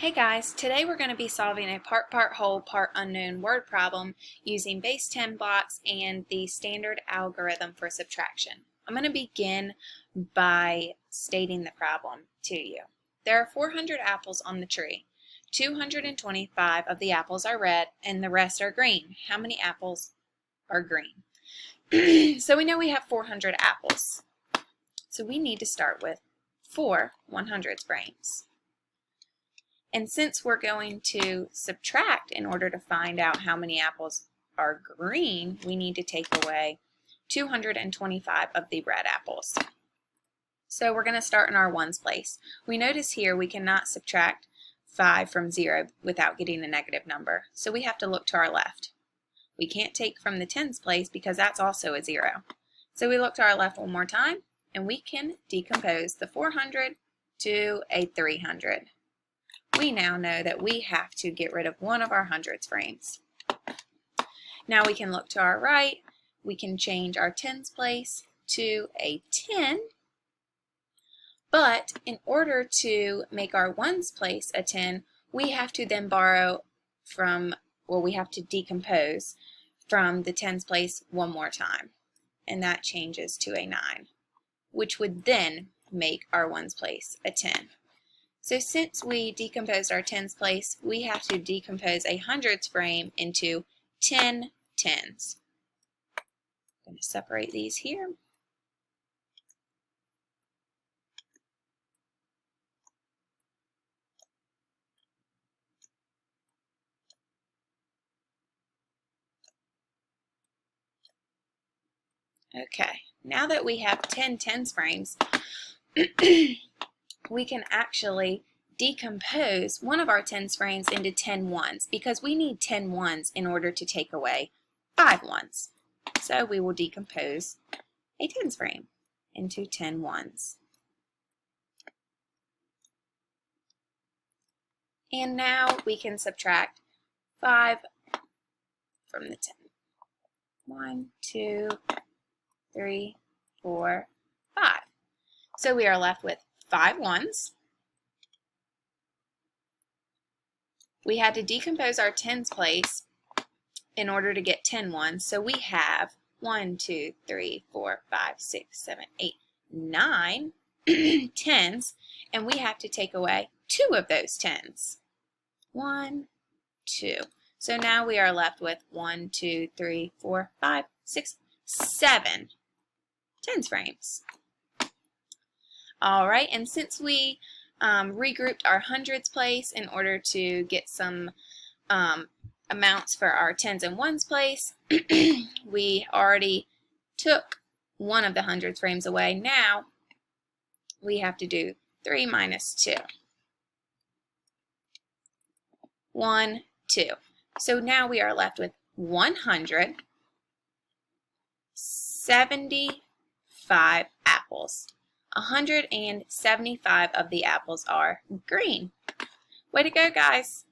Hey guys, today we're going to be solving a part whole, part unknown word problem using base 10 blocks and the standard algorithm for subtraction. I'm going to begin by stating the problem to you. There are 400 apples on the tree. 225 of the apples are red and the rest are green. How many apples are green? So we know we have 400 apples. So we need to start with 4 100ths frames. And since we're going to subtract in order to find out how many apples are green, we need to take away 225 of the red apples. So we're going to start in our ones place. We notice here we cannot subtract 5 from 0 without getting a negative number. So we have to look to our left. We can't take from the tens place because that's also a 0. So we look to our left one more time and we can decompose the 400 to a 300. We now know that we have to get rid of one of our hundreds frames. Now we can look to our right. We can change our tens place to a 10. But in order to make our ones place a 10, we have to then borrow from, well, we have to decompose from the tens place one more time. And that changes to a 9, which would then make our ones place a 10. So since we decomposed our tens place, we have to decompose a hundreds frame into 10 tens. I'm going to separate these here. Okay, now that we have 10 tens frames, we can actually decompose one of our tens frames into 10 ones because we need 10 ones in order to take away 5 ones. So we will decompose a tens frame into 10 ones. And now we can subtract 5 from the 10. 1, 2, 3, 4, 5. So we are left with 5 ones. We had to decompose our tens place in order to get 10 ones. So we have 1, 2, 3, 4, 5, 6, 7, 8, 9 tens, and we have to take away 2 of those tens. 1, 2. So now we are left with 1, 2, 3, 4, 5, 6, 7 tens frames. All right, and since we regrouped our hundreds place in order to get some amounts for our tens and ones place, we already took one of the hundreds frames away. Now we have to do 3 minus 2. 1, 2. So now we are left with 175 apples. 175 of the apples are green. Way to go, guys!